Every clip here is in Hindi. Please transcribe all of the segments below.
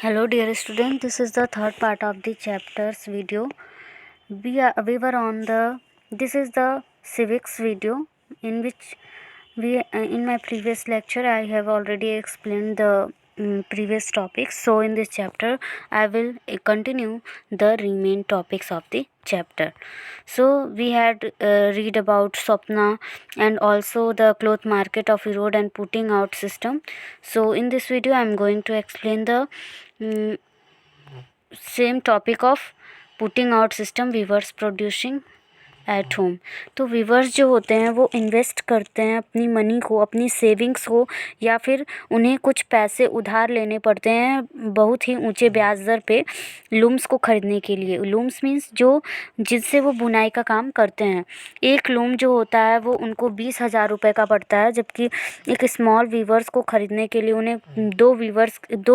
Hello dear student, this is the third part of the chapters video. We were on the this is the civics video in which in my previous lecture I have already explained the previous topics. So in this chapter I will continue the remain topics of the chapter. So we had read about Swapna and also the cloth market of erode and putting out system. So in this video I am going to explain the same topic of putting out system weavers producing at home. तो वीवर्स जो होते हैं वो इन्वेस्ट करते हैं अपनी मनी को, अपनी सेविंग्स को, या फिर उन्हें कुछ पैसे उधार लेने पड़ते हैं बहुत ही ऊंचे ब्याज दर पे लूम्स को ख़रीदने के लिए। लूम्स मीन्स जो जिससे वो बुनाई का काम करते हैं। एक लूम जो होता है वो उनको 20,000 रुपये का पड़ता है, जबकि एक स्मॉल वीवर्स को ख़रीदने के लिए उन्हें दो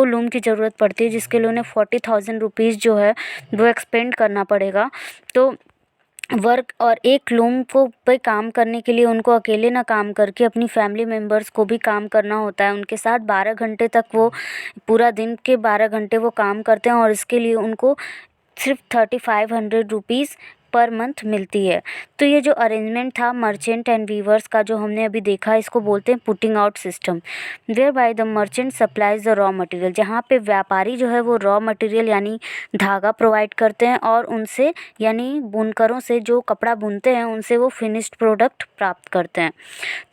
लूम की ज़रूरत पड़ती है, जिसके लिए उन्हें 40,000 रुपीज़ जो है वो एक्सपेंड करना पड़ेगा। तो वर्क और एक लूम को पे काम करने के लिए उनको अकेले ना काम करके अपनी फैमिली मेम्बर्स को भी काम करना होता है। उनके साथ 12 घंटे तक वो पूरा दिन के 12 घंटे वो काम करते हैं और इसके लिए उनको सिर्फ 3500 रुपीज़ पर मंथ मिलती है। तो ये जो अरेंजमेंट था मर्चेंट एंड वीवर्स का जो हमने अभी देखा, इसको बोलते हैं putting out system. Whereby the merchant supplies the raw material, जहाँ पे व्यापारी जो है वो रॉ मटेरियल यानी धागा प्रोवाइड करते हैं और उनसे यानी बुनकरों से जो कपड़ा बुनते हैं उनसे वो फिनिश्ड प्रोडक्ट प्राप्त करते हैं।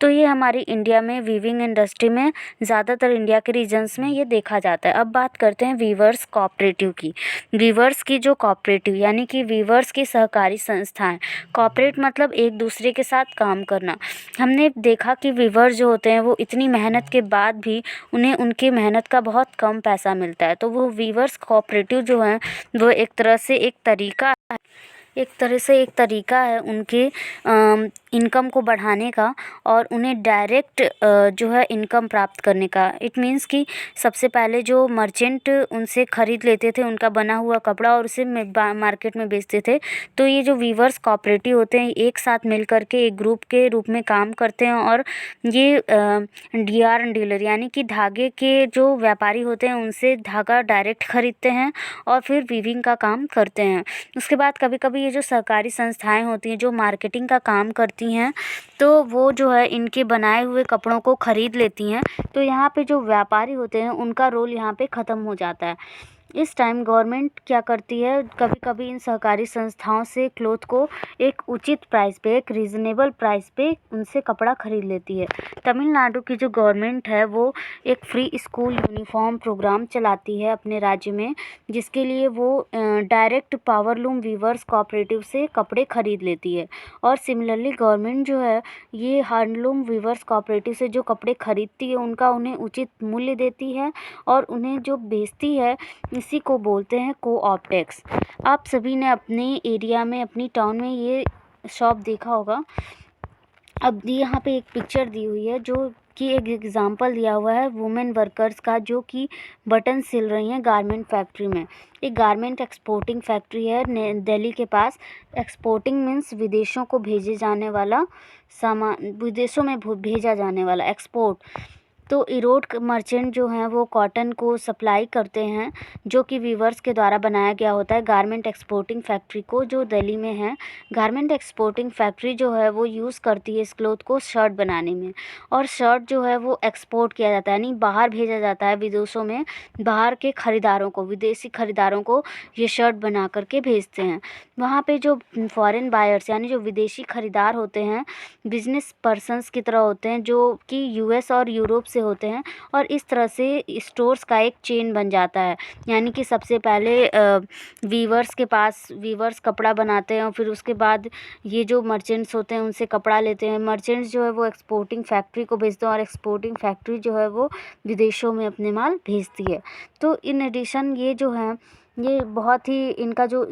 तो ये हमारी इंडिया में वीविंग इंडस्ट्री में ज़्यादातर इंडिया के रीजन्स में ये देखा जाता है। अब बात करते हैं वीवर्स कोऑपरेटिव की। वीवर्स की जो कोऑपरेटिव यानी कि वीवर्स की सहकारी संस्थाएं। कॉपरेट मतलब एक दूसरे के साथ काम करना। हमने देखा कि वीवर्स जो होते हैं वो इतनी मेहनत के बाद भी उन्हें उनकी मेहनत का बहुत कम पैसा मिलता है। तो वो वीवर्स कोऑपरेटिव जो हैं वो एक तरह से एक तरीका है उनके इनकम को बढ़ाने का और उन्हें डायरेक्ट जो है इनकम प्राप्त करने का। इट मीन्स कि सबसे पहले जो मर्चेंट उनसे ख़रीद लेते थे उनका बना हुआ कपड़ा और उसे मार्केट में बेचते थे। तो ये जो वीवर्स कोऑपरेटिव होते हैं एक साथ मिल कर के एक ग्रुप के रूप में काम करते हैं और ये डीलर यानी कि धागे के जो व्यापारी होते हैं उनसे धागा डायरेक्ट ख़रीदते हैं और फिर वीविंग का काम करते हैं। उसके बाद कभी कभी ये जो सहकारी संस्थाएं होती हैं जो मार्केटिंग का काम करती हैं, तो वो जो है इनके बनाए हुए कपड़ों को ख़रीद लेती हैं। तो यहाँ पे जो व्यापारी होते हैं उनका रोल यहाँ पे ख़त्म हो जाता है। इस टाइम गवर्नमेंट क्या करती है, कभी कभी इन सहकारी संस्थाओं से क्लोथ को एक उचित प्राइस पे, एक रीज़नेबल प्राइस पे उनसे कपड़ा ख़रीद लेती है। तमिलनाडु की जो गवर्नमेंट है वो एक फ्री स्कूल यूनिफॉर्म प्रोग्राम चलाती है अपने राज्य में, जिसके लिए वो डायरेक्ट पावरलूम वीवर्स कोऑपरेटिव से कपड़े ख़रीद लेती है। और सिमिलरली गवर्नमेंट जो है ये हैंडलूम वीवर्स कोऑपरेटिव से जो कपड़े ख़रीदती है उनका उन्हें उचित मूल्य देती है और उन्हें जो बेचती है इसी को बोलते हैं को-ऑप टैक्स। आप सभी ने अपने एरिया में, अपनी टाउन में ये शॉप देखा होगा। अब यहाँ पे एक पिक्चर दी हुई है जो कि एक एग्ज़ाम्पल दिया हुआ है वुमेन वर्कर्स का, जो कि बटन सिल रही हैं गारमेंट फैक्ट्री में। एक गारमेंट एक्सपोर्टिंग फैक्ट्री है दिल्ली के पास। एक्सपोर्टिंग मीन्स विदेशों को भेजे जाने वाला सामान, विदेशों में भेजा जाने वाला, एक्सपोर्ट। तो इरोड मर्चेंट जो हैं वो कॉटन को सप्लाई करते हैं जो कि वीवर्स के द्वारा बनाया गया होता है गारमेंट एक्सपोर्टिंग फैक्ट्री को, जो दिल्ली में है। गारमेंट एक्सपोर्टिंग फैक्ट्री जो है वो यूज़ करती है इस क्लोथ को शर्ट बनाने में, और शर्ट जो है वो एक्सपोर्ट किया जाता है यानी बाहर भेजा जाता है विदेशों में। बाहर के ख़रीदारों को, विदेशी ख़रीदारों को ये शर्ट बना करके भेजते हैं। वहाँ पे जो फॉरेन बायर्स यानी जो विदेशी ख़रीदार होते हैं बिजनेस पर्सन्स की तरह होते हैं, जो कि यूएस और यूरोप से होते हैं, और इस तरह से स्टोर्स का एक चेन बन जाता है। यानी कि सबसे पहले वीवर्स के पास वीवर्स कपड़ा बनाते हैं और फिर उसके बाद ये जो मर्चेंट्स होते हैं उनसे कपड़ा लेते हैं। मर्चेंट्स जो है वो एक्सपोर्टिंग फैक्ट्री को भेजते हैं और एक्सपोर्टिंग फैक्ट्री जो है वो विदेशों में अपने माल भेजती है। तो इन एडिशन ये जो है ये बहुत ही इनका जो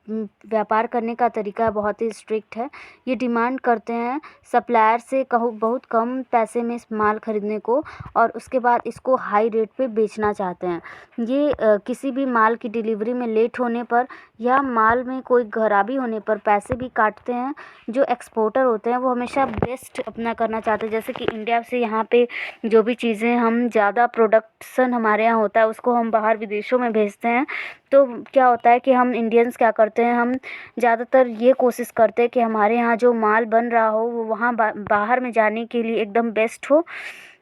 व्यापार करने का तरीका बहुत ही स्ट्रिक्ट है। ये डिमांड करते हैं सप्लायर से बहुत कम पैसे में इस माल खरीदने को, और उसके बाद इसको हाई रेट पे बेचना चाहते हैं। ये किसी भी माल की डिलीवरी में लेट होने पर या माल में कोई खराबी होने पर पैसे भी काटते हैं। जो एक्सपोर्टर होते हैं वो हमेशा बेस्ट अपना करना चाहते हैं। जैसे कि इंडिया से यहाँ पे जो भी चीज़ें हम ज़्यादा प्रोडक्शन हमारे यहाँ होता है उसको हम बाहर विदेशों में भेजते हैं। तो क्या होता है कि हम इंडियंस क्या करते हैं, हम ज़्यादातर ये कोशिश करते हैं कि हमारे यहाँ जो माल बन रहा हो वो वहाँ बाहर में जाने के लिए एकदम बेस्ट हो।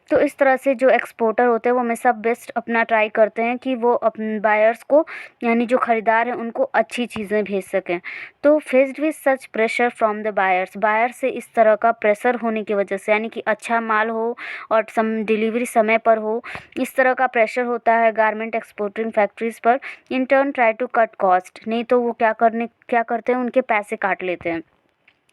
तो इस तरह से जो एक्सपोर्टर होते हैं वो हमेशा बेस्ट अपना ट्राई करते हैं कि वो अपने बायर्स को, यानी जो ख़रीदार हैं, उनको अच्छी चीज़ें भेज सकें। तो faced with such pressure from the buyers, buyer से इस तरह का प्रेशर होने की वजह से, यानी कि अच्छा माल हो और डिलीवरी समय पर हो, इस तरह का प्रेशर होता है गारमेंट एक्सपोर्टिंग फैक्ट्रीज़ पर। In turn try to cut cost, नहीं तो वो क्या करते हैं, उनके पैसे काट लेते हैं।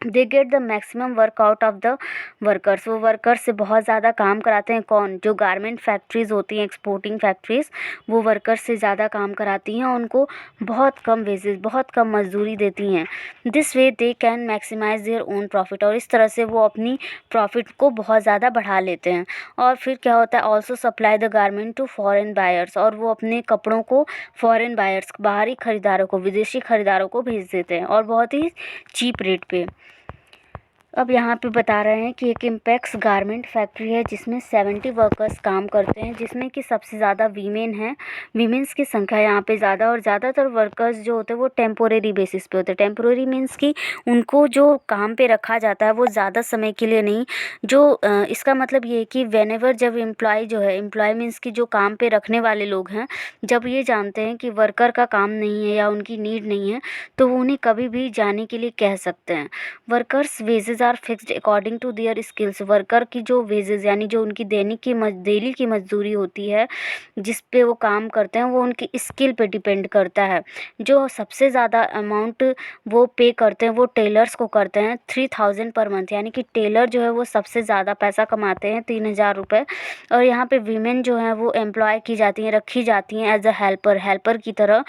They get the maximum work out of the workers, वो वर्कर्स से बहुत ज़्यादा काम कराते हैं। कौन? जो गारमेंट फैक्ट्रीज़ होती हैं, एक्सपोर्टिंग फैक्ट्रीज़, वो वर्कर्स से ज़्यादा काम कराती हैं, उनको बहुत कम वेजेस, बहुत कम मजदूरी देती हैं। This way they can maximise their own profit, और इस तरह से वो अपनी प्रॉफिट को बहुत ज़्यादा बढ़ा लेते हैं। और फिर क्या होता है, also supply the garment to foreign buyers, और वो अपने कपड़ों को फॉरेन बायर्स, बाहरी ख़रीदारों को, विदेशी ख़रीदारों को भेज देते हैं, और बहुत ही चीप रेट पे। अब यहाँ पे बता रहे हैं कि एक इम्पैक्स गारमेंट फैक्ट्री है जिसमें 70 वर्कर्स काम करते हैं, जिसमें कि सबसे ज़्यादा वीमेन हैं। वीमेंस की संख्या यहाँ पे ज़्यादा, और ज़्यादातर वर्कर्स जो होते हैं वो टेम्पोरेरी बेसिस पे होते हैं। टेम्पोरेरी मीन्स कि उनको जो काम पे रखा जाता है वो ज़्यादा समय के लिए नहीं। जो इसका मतलब ये है कि वेनेवर, जब एम्प्लॉय जो है, एम्प्लॉय मीन्स कि जो काम पे रखने वाले लोग हैं, जब ये जानते हैं कि वर्कर का काम नहीं है या उनकी नीड नहीं है, तो वो उन्हें कभी भी जाने के लिए कह सकते हैं। Workers wages are fixed according to their skills, worker की जो वेजेस, यानी जो उनकी डेली की मजदूरी होती है जिस पे वो काम करते हैं, वो उनकी स्किल पे डिपेंड करता है। जो सबसे ज़्यादा अमाउंट वो पे करते हैं वो टेलर्स को करते हैं, 3000 पर मंथ, यानी कि टेलर जो है वो सबसे ज़्यादा पैसा कमाते हैं, 3000 रुपये। और यहाँ पे वीमेन जो हैं वो एम्प्लॉय की जाती हैं, रखी जाती हैं एज अ हेल्पर की तरह,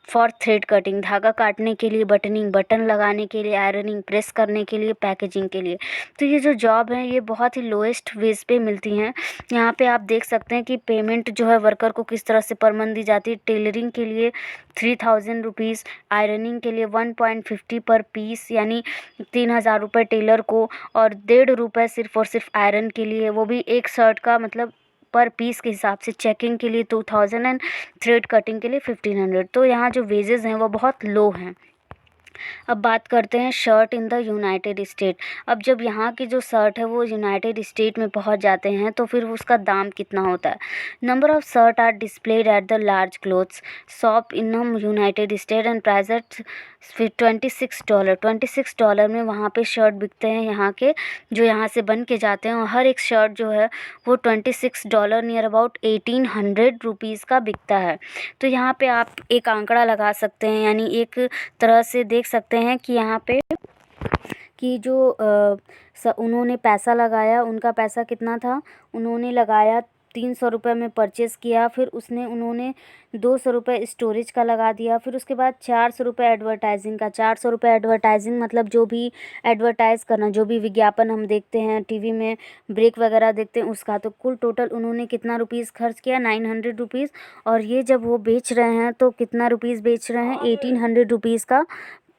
फॉर थ्रेड कटिंग, धागा काटने के लिए, बटनिंग, बटन लगाने के लिए, आयरनिंग, प्रेस करने के लिए, पैकेजिंग के लिए। तो ये जो जॉब है ये बहुत ही लोएस्ट वेज पे मिलती हैं। यहाँ पे आप देख सकते हैं कि पेमेंट जो है वर्कर को किस तरह से पर मंथ दी जाती है। टेलरिंग के लिए 3000 रुपीज़, आयरनिंग के लिए 1.50 पर पीस, यानी 3000 रुपये टेलर को, और 1.5 रुपये सिर्फ और सिर्फ आयरन के लिए, वो भी एक शर्ट का, मतलब पर पीस के हिसाब से। चेकिंग के लिए 2000 एंड थ्रेड कटिंग के लिए 1500। तो यहाँ जो वेजेस हैं वो बहुत लो हैं। अब बात करते हैं shirt in the United state. अब जब यहाँ की जो शर्ट है वो यूनाइटेड स्टेट में पहुँच जाते हैं तो फिर उसका दाम कितना होता है। Number of shirt are displayed at the large clothes shop in United State and price at $26। $26 में वहाँ पे शर्ट बिकते हैं यहाँ के, जो यहाँ से बन के जाते हैं, और हर एक शर्ट जो है वो $26, नियर अबाउट 1800 रुपीज़ का बिकता है। तो यहाँ पे आप एक आंकड़ा लगा सकते हैं, यानी एक तरह से देख सकते हैं कि यहाँ पे कि जो उन्होंने पैसा लगाया, उनका पैसा कितना था, उन्होंने लगाया 300 रुपये में परचेज़ किया, फिर उन्होंने 200 रुपये स्टोरेज का लगा दिया, फिर उसके बाद 400 रुपये एडवर्टाइजिंग का। 400 रुपये एडवर्टाइजिंग मतलब जो भी एडवर्टाइज़ करना, जो भी विज्ञापन हम देखते हैं टीवी में, ब्रेक वगैरह देखते हैं उसका। तो कुल टोटल उन्होंने कितना रुपीज़ खर्च किया, 900 रुपीज़। और ये जब वो बेच रहे हैं तो कितना रुपीज़ बेच रहे हैं, 1800 रुपीज़ का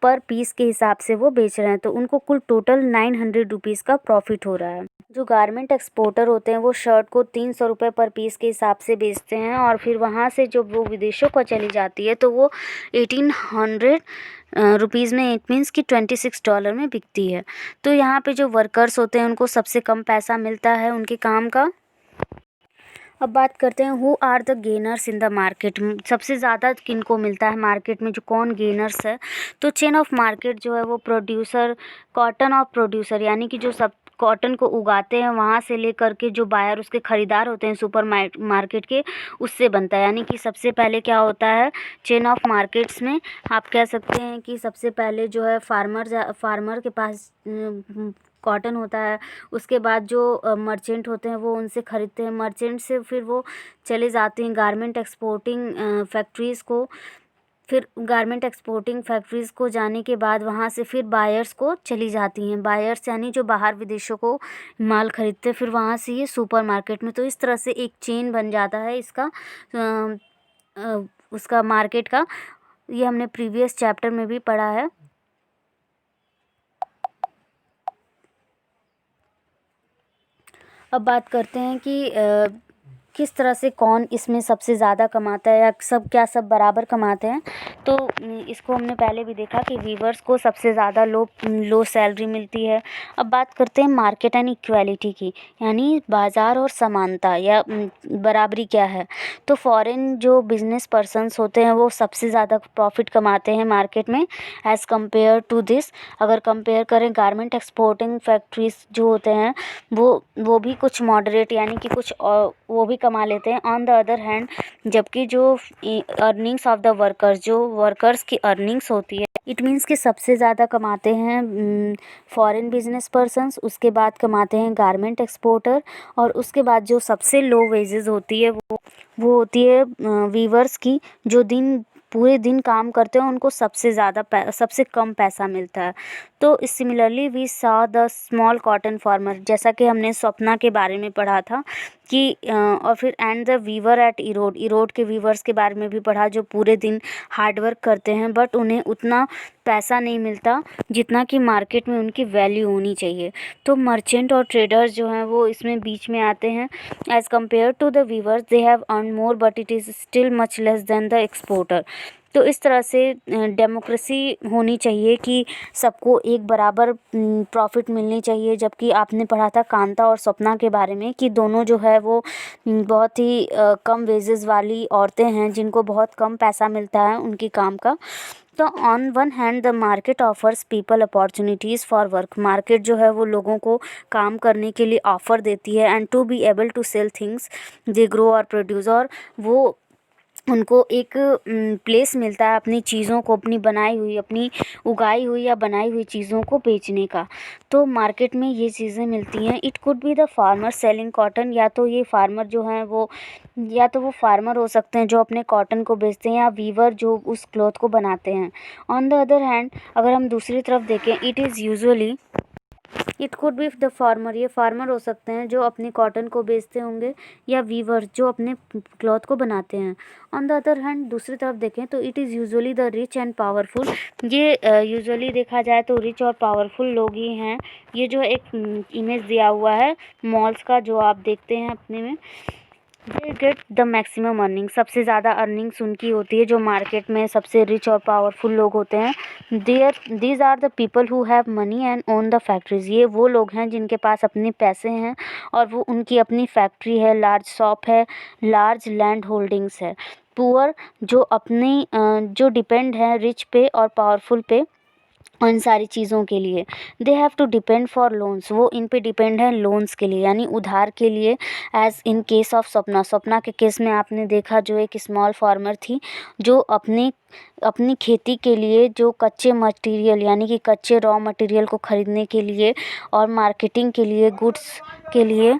पर पीस के हिसाब से वो बेच रहे हैं। तो उनको कुल टोटल 900 रुपीज़ का प्रॉफिट हो रहा है। जो गारमेंट एक्सपोर्टर होते हैं वो शर्ट को 300 रुपये पर पीस के हिसाब से बेचते हैं, और फिर वहाँ से जब वो विदेशों को चली जाती है तो वो 1800 रुपीज़ में, इट मीन्स कि $26 में बिकती है। तो यहाँ पे जो वर्कर्स होते हैं उनको सबसे कम पैसा मिलता है उनके काम का। अब बात करते हैं who are the gainers in the market. सबसे ज़्यादा किनको मिलता है मार्केट में, जो कौन गेनर्स है। तो चेन ऑफ मार्केट जो है वो प्रोड्यूसर, कॉटन ऑफ प्रोड्यूसर, यानी कि जो सब कॉटन को उगाते हैं वहाँ से लेकर के जो बायर, उसके ख़रीदार होते हैं सुपर मार्केट के, उससे बनता है। यानी कि सबसे पहले क्या होता है चेन ऑफ मार्केट्स में, आप कह सकते हैं कि सबसे पहले जो है फार्मर के पास कॉटन होता है। उसके बाद जो मर्चेंट होते हैं वो उनसे ख़रीदते हैं, मर्चेंट से फिर वो चले जाते हैं गारमेंट एक्सपोर्टिंग फैक्ट्रीज़ को, फिर गारमेंट एक्सपोर्टिंग फैक्ट्रीज़ को जाने के बाद वहाँ से फिर बायर्स को चली जाती हैं। बायर्स यानी जो बाहर विदेशों को माल खरीदते हैं, फिर वहाँ से ये सुपर मार्केट में। तो इस तरह से एक चेन बन जाता है इसका, उसका मार्केट का। ये हमने प्रीवियस चैप्टर में भी पढ़ा है। अब बात करते हैं कि किस तरह से कौन इसमें सबसे ज़्यादा कमाता है या सब बराबर कमाते हैं। तो इसको हमने पहले भी देखा कि वीवर्स को सबसे ज़्यादा लो सैलरी मिलती है। अब बात करते हैं मार्केट एंड इक्वालिटी की, यानी बाज़ार और समानता या बराबरी क्या है। तो फॉरेन जो बिजनेस पर्सन्स होते हैं वो सबसे ज़्यादा प्रॉफिट कमाते हैं मार्केट में एज़ कम्पेयर टू दिस। अगर कंपेयर करें गारमेंट एक्सपोर्टिंग फैक्ट्रीज जो होते हैं वो भी कुछ मॉडरेट यानी कि कुछ वो भी कमा लेते हैं। ऑन द अदर हैंड जबकि जो अर्निंग्स ऑफ द वर्कर्स, जो वर्कर्स की अर्निंग्स होती है, इट मीन्स कि सबसे ज़्यादा कमाते हैं फॉरेन बिजनेस पर्सन्स, उसके बाद कमाते हैं गारमेंट एक्सपोर्टर, और उसके बाद जो सबसे लो वेजेस होती है वो होती है वीवर्स की, जो पूरे दिन काम करते हैं उनको सबसे कम पैसा मिलता है। तो similarly we saw the small cotton farmer, जैसा कि हमने स्वप्ना के बारे में पढ़ा था कि और फिर and the weaver at Erode के वीवर्स के बारे में भी पढ़ा, जो पूरे दिन हार्ड वर्क करते हैं बट उन्हें उतना पैसा नहीं मिलता जितना कि मार्केट में उनकी वैल्यू होनी चाहिए। तो मर्चेंट और ट्रेडर्स जो हैं वो इसमें बीच में आते हैं। As compared to the weavers they have earn more but it is still much less than the exporter. तो इस तरह से डेमोक्रेसी होनी चाहिए कि सबको एक बराबर प्रॉफिट मिलनी चाहिए। जबकि आपने पढ़ा था कांता और स्वप्ना के बारे में कि दोनों जो है वो बहुत ही कम वेजेस वाली औरतें हैं जिनको बहुत कम पैसा मिलता है उनकी काम का। तो on one hand the market offers people opportunities for work, market जो है वो लोगों को काम करने के लिए ऑफ़र देती है and to be able to sell things they grow और प्रोड्यूस, और वो उनको एक प्लेस मिलता है अपनी चीज़ों को, अपनी बनाई हुई, अपनी उगाई हुई या बनाई हुई चीज़ों को बेचने का। तो मार्केट में ये चीज़ें मिलती हैं। It could be the farmer selling cotton, या तो ये फार्मर जो हैं वो फार्मर हो सकते हैं जो अपने कॉटन को बेचते हैं, या वीवर जो उस क्लॉथ को बनाते हैं। ऑन द अदर हैंड अगर हम दूसरी तरफ देखें, it could be the farmer, ये फार्मर हो सकते हैं जो अपने कॉटन को बेचते होंगे, या वीवर जो अपने क्लॉथ को बनाते हैं। ऑन द अदर हैंड दूसरी तरफ देखें तो it is usually the rich and powerful, ये यूजुअली देखा जाए तो रिच और पावरफुल लोग ही हैं। ये जो एक इमेज दिया हुआ है मॉल्स का जो आप देखते हैं अपने में, they get the maximum earning, सबसे ज़्यादा अर्निंग्स उनकी होती है जो मार्केट में सबसे रिच और पावरफुल लोग होते हैं। These are the people who have money and own the factories, ये वो लोग हैं जिनके पास अपने पैसे हैं और वो उनकी अपनी फैक्ट्री है, लार्ज शॉप है, लार्ज लैंड होल्डिंग्स है। पुअर जो डिपेंड है रिच पे और पावरफुल पे उन सारी चीज़ों के लिए, they have to depend for loans, वो इन पे डिपेंड है लोन्स के लिए यानी उधार के लिए। As in case of Swapna के केस में आपने देखा जो एक स्मॉल फार्मर थी जो अपनी खेती के लिए जो कच्चे मटेरियल यानी कि कच्चे रॉ मटेरियल को ख़रीदने के लिए और मार्केटिंग के लिए गुड्स के लिए,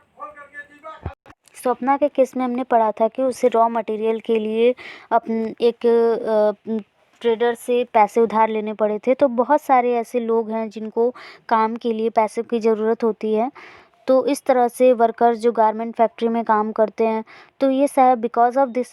स्वप्ना के केस में हमने पढ़ा था कि उसे रॉ मटेरियल के लिए एक ट्रेडर से पैसे उधार लेने पड़े थे। तो बहुत सारे ऐसे लोग हैं जिनको काम के लिए पैसों की ज़रूरत होती है। तो इस तरह से वर्कर्स जो गारमेंट फैक्ट्री में काम करते हैं, तो ये सब बिकॉज ऑफ दिस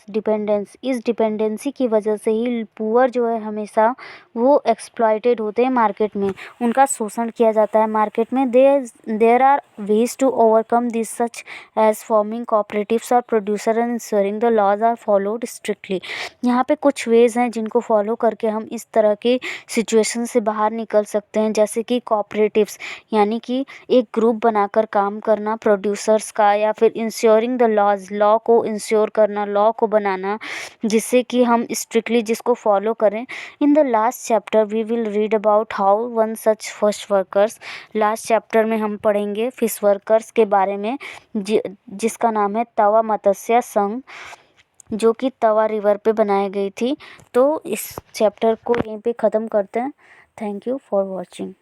इस डिपेंडेंसी की वजह से ही पुअर जो है हमेशा वो एक्सप्लॉयटेड होते हैं मार्केट में, उनका शोषण किया जाता है मार्केट में। There are ways to overcome this such as forming cooperatives और producer and ensuring the laws are followed strictly. यहाँ पे कुछ वेज हैं जिनको फॉलो करके हम इस तरह के सिचुएशन से बाहर निकल सकते हैं, जैसे कि कोऑपरेटिव्स यानी कि एक ग्रुप बनाकर काम करना प्रोड्यूसर्स का, या फिर इंश्योरिंग द लॉ को इंश्योर करना, लॉ को बनाना जिससे कि हम स्ट्रिक्टली जिसको फॉलो करें। In the last chapter we will read about how one such fish workers, last chapter में हम पढ़ेंगे फिश वर्कर्स के बारे में जिसका नाम है तवा मत्स्य संघ, जो कि तवा रिवर पे बनाई गई थी। तो इस चैप्टर को यहीं पे ख़त्म करते हैं। Thank you for watching.